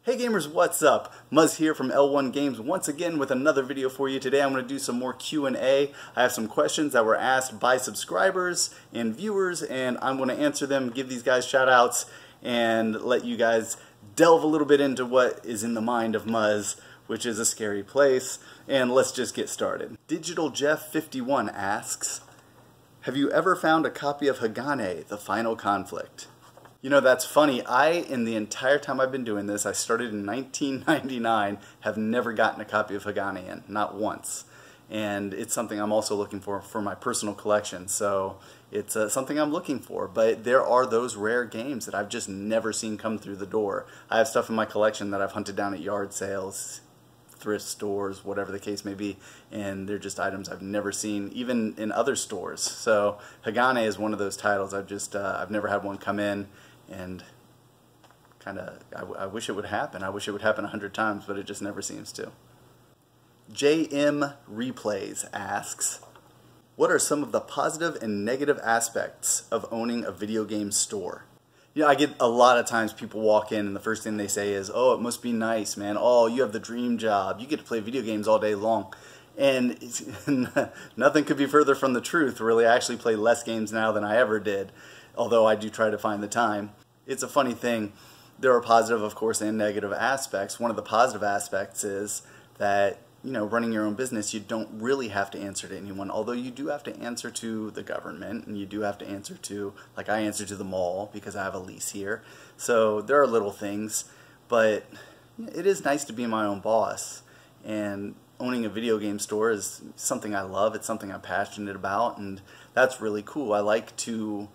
Hey gamers, what's up? Muzz here from L1 Games once again with another video for you. Today I'm going to do some more Q&A. I have some questions that were asked by subscribers and viewers, and I'm going to answer them, give these guys shout outs, and let you guys delve a little bit into what is in the mind of Muzz, which is a scary place. And let's just get started. Digital Jeff 51 asks, have you ever found a copy of Hagane, The Final Conflict? You know, that's funny. In the entire time I've been doing this, I started in 1999, have never gotten a copy of Hagane in, not once. And it's something I'm also looking for my personal collection, so it's something I'm looking for. But there are those rare games that I've just never seen come through the door. I have stuff in my collection that I've hunted down at yard sales, thrift stores, whatever the case may be, and they're just items I've never seen, even in other stores. So Hagane is one of those titles I've never had one come in. And I wish it would happen. I wish it would happen 100 times, but it just never seems to. JM Replays asks, what are some of the positive and negative aspects of owning a video game store? You know, I get a lot of times people walk in and the first thing they say is, oh, it must be nice, man. Oh, you have the dream job. You get to play video games all day long. And nothing could be further from the truth, really. I actually play less games now than I ever did, although I do try to find the time. It's a funny thing. There are positive, of course, and negative aspects. One of the positive aspects is that, you know, running your own business, you don't really have to answer to anyone, although you do have to answer to the government, and you do have to answer to, like I answer to the mall because I have a lease here. So there are little things, but it is nice to be my own boss. And owning a video game store is something I love. It's something I'm passionate about, and that's really cool. I like to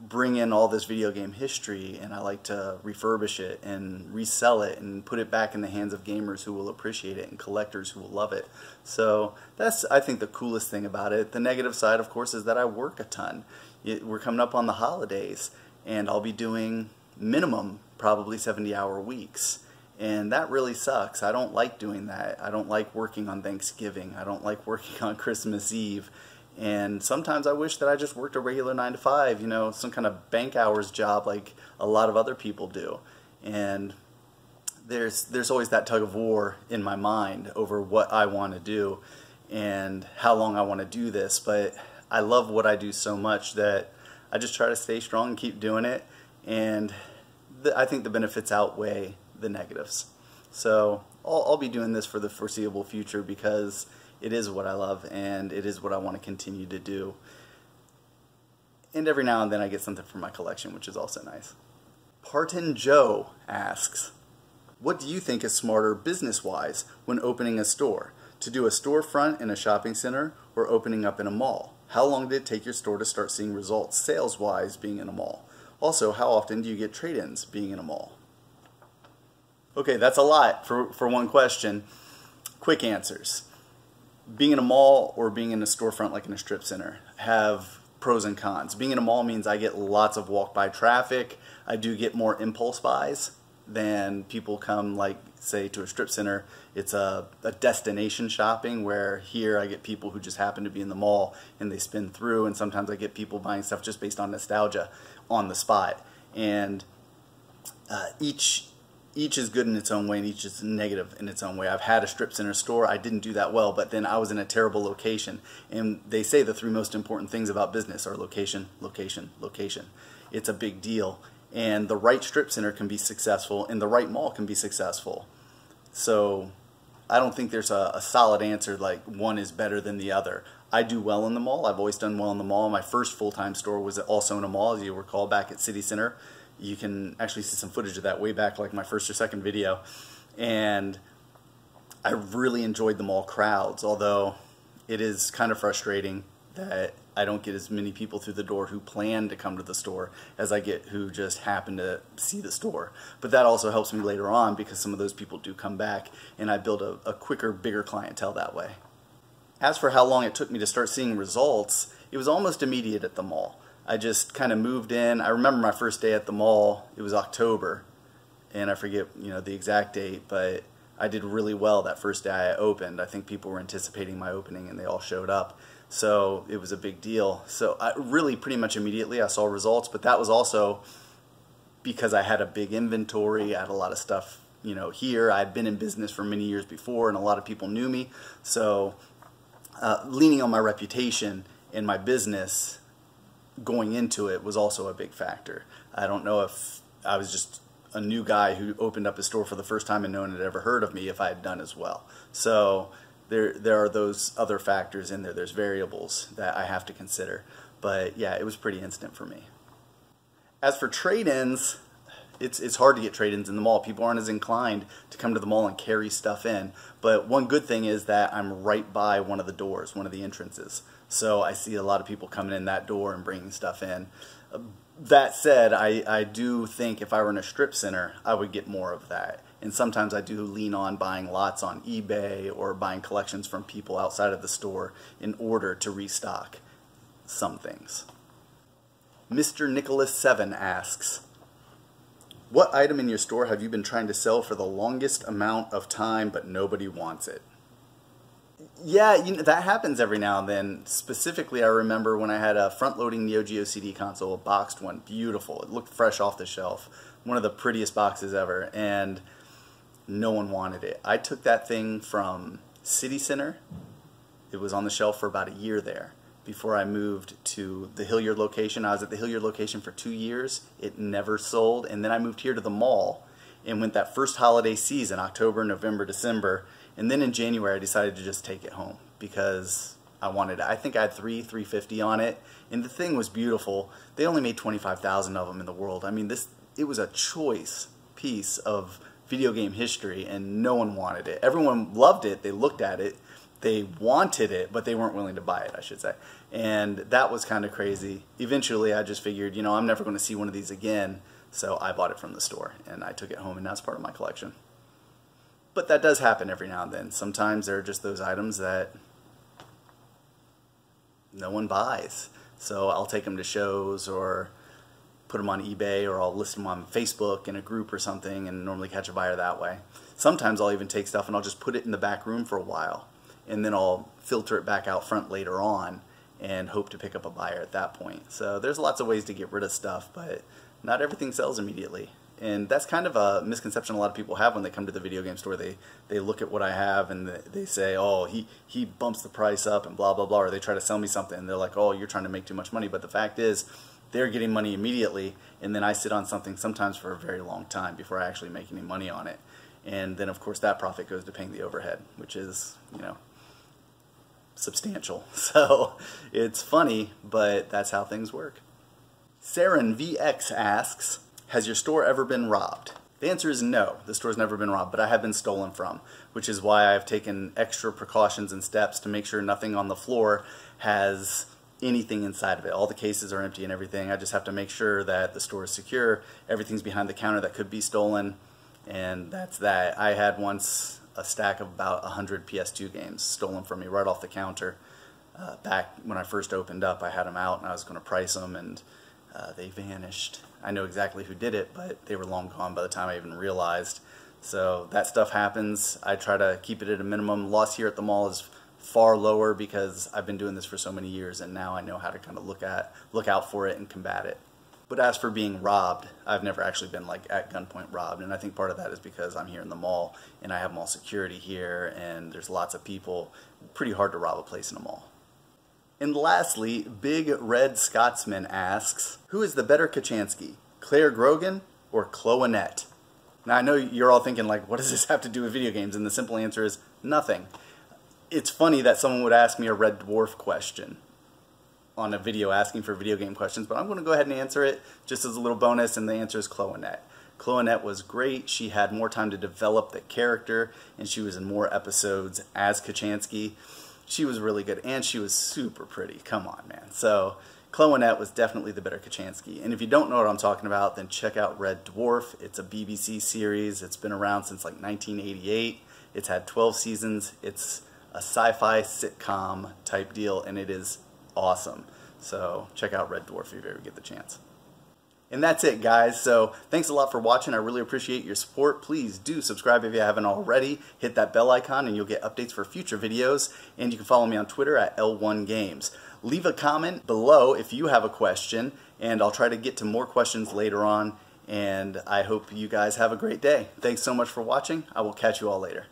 bring in all this video game history, and I like to refurbish it and resell it and put it back in the hands of gamers who will appreciate it and collectors who will love it. So that's, I think, the coolest thing about it. The negative side, of course, is that I work a ton. We're coming up on the holidays, and I'll be doing minimum probably 70-hour weeks. And that really sucks. I don't like doing that. I don't like working on Thanksgiving. I don't like working on Christmas Eve. And sometimes I wish that I just worked a regular 9-to-5, you know, some kind of bank hours job like a lot of other people do. And there's always that tug of war in my mind over what I want to do and how long I want to do this. But I love what I do so much that I just try to stay strong and keep doing it. And I think the benefits outweigh the negatives. So I'll be doing this for the foreseeable future because it is what I love, and it is what I want to continue to do. And every now and then I get something from my collection, which is also nice. Parton Joe asks, what do you think is smarter business-wise when opening a store? To do a storefront in a shopping center or opening up in a mall? How long did it take your store to start seeing results sales-wise being in a mall? Also, how often do you get trade-ins being in a mall? Okay, that's a lot for one question. Quick answers. Being in a mall or being in a storefront like in a strip center have pros and cons. Being in a mall means I get lots of walk-by traffic. I do get more impulse buys than people come, like, say, to a strip center. It's a destination shopping, where here I get people who just happen to be in the mall and they spin through, and sometimes I get people buying stuff just based on nostalgia on the spot. And each is good in its own way, and each is negative in its own way. I've had a strip center store. I didn't do that well, but then I was in a terrible location. And they say the three most important things about business are location, location, location. It's a big deal. And the right strip center can be successful, and the right mall can be successful. So I don't think there's a solid answer like one is better than the other. I do well in the mall. I've always done well in the mall. My first full-time store was also in a mall, as you recall, back at City Center. You can actually see some footage of that way back, like my first or second video. And I really enjoyed the mall crowds, although it is kind of frustrating that I don't get as many people through the door who plan to come to the store as I get who just happen to see the store. But that also helps me later on because some of those people do come back, and I build a quicker, bigger clientele that way. As for how long it took me to start seeing results, it was almost immediate at the mall. I just kind of moved in. I remember my first day at the mall, it was October, and I forget, you know, the exact date, but I did really well that first day I opened. I think people were anticipating my opening and they all showed up. So it was a big deal. So I really pretty much immediately I saw results, but that was also because I had a big inventory. I had a lot of stuff here. I'd been in business for many years before, and a lot of people knew me. So leaning on my reputation in my business going into it was also a big factor. I don't know if I was just a new guy who opened up his store for the first time and no one had ever heard of me if I had done as well. So there are those other factors in there. There's variables that I have to consider. But yeah, it was pretty instant for me. As for trade-ins, it's hard to get trade-ins in the mall. People aren't as inclined to come to the mall and carry stuff in. But one good thing is that I'm right by one of the doors, one of the entrances. So I see a lot of people coming in that door and bringing stuff in. That said, I do think if I were in a strip center, I would get more of that. And sometimes I do lean on buying lots on eBay or buying collections from people outside of the store in order to restock some things. Mr. Nicholas 7 asks, what item in your store have you been trying to sell for the longest amount of time but nobody wants it? Yeah, that happens every now and then. Specifically, I remember when I had a front-loading Neo Geo CD console, a boxed one, beautiful. It looked fresh off the shelf. One of the prettiest boxes ever, and no one wanted it. I took that thing from City Center. It was on the shelf for about a year there before I moved to the Hilliard location. I was at the Hilliard location for 2 years. It never sold, and then I moved here to the mall and went that first holiday season, October, November, December, and then in January I decided to just take it home because I wanted it. I think I had $350 on it, and the thing was beautiful. They only made 25,000 of them in the world. I mean, it was a choice piece of video game history, and no one wanted it. Everyone loved it. They looked at it. They wanted it, but they weren't willing to buy it, I should say. And that was kind of crazy. Eventually, I just figured, I'm never going to see one of these again, so I bought it from the store, and I took it home, and now it's part of my collection. But that does happen every now and then. Sometimes there are just those items that no one buys. So I'll take them to shows or put them on eBay, or I'll list them on Facebook in a group or something and normally catch a buyer that way. Sometimes I'll even take stuff and I'll just put it in the back room for a while, and then I'll filter it back out front later on and hope to pick up a buyer at that point. So there's lots of ways to get rid of stuff, but not everything sells immediately. And that's kind of a misconception a lot of people have when they come to the video game store. They look at what I have and they say, oh, he bumps the price up and blah, blah, blah, or they try to sell me something and they're like, oh, you're trying to make too much money. But the fact is, they're getting money immediately, and then I sit on something sometimes for a very long time before I actually make any money on it. And then, of course, that profit goes to paying the overhead, which is, substantial. So it's funny, but that's how things work. Saren VX asks, has your store ever been robbed? The answer is no. The store's never been robbed, but I have been stolen from, which is why I've taken extra precautions and steps to make sure nothing on the floor has anything inside of it. All the cases are empty and everything. I just have to make sure that the store is secure. Everything's behind the counter that could be stolen, and that's that. I had once a stack of about 100 PS2 games stolen from me right off the counter. Back when I first opened up, I had them out and I was going to price them, and they vanished. I know exactly who did it, but they were long gone by the time I even realized. So that stuff happens. I try to keep it at a minimum. Loss here at the mall is far lower because I've been doing this for so many years, and now I know how to kind of look out for it and combat it. But as for being robbed, I've never actually been like at gunpoint robbed, and I think part of that is because I'm here in the mall and I have mall security here and there's lots of people. Pretty hard to rob a place in a mall. And lastly, Big Red Scotsman asks, who is the better Kochanski, Claire Grogan or Cloanette? Now I know you're all thinking like, what does this have to do with video games? And the simple answer is nothing. It's funny that someone would ask me a Red Dwarf question on a video asking for video game questions, but I'm going to go ahead and answer it just as a little bonus, and the answer is Cloanette. Cloanette was great. She had more time to develop the character, and she was in more episodes as Kochanski. She was really good, and she was super pretty. Come on, man. So Cloanette was definitely the better Kochanski. And if you don't know what I'm talking about, then check out Red Dwarf. It's a BBC series. It's been around since like 1988. It's had 12 seasons. It's a sci-fi sitcom type deal, and it is awesome. So check out Red Dwarf if you ever get the chance. And that's it, guys. So thanks a lot for watching. I really appreciate your support. Please do subscribe if you haven't already. Hit that bell icon and you'll get updates for future videos. And you can follow me on Twitter at L1Games. Leave a comment below if you have a question, and I'll try to get to more questions later on and I hope you guys have a great day. Thanks so much for watching. I will catch you all later.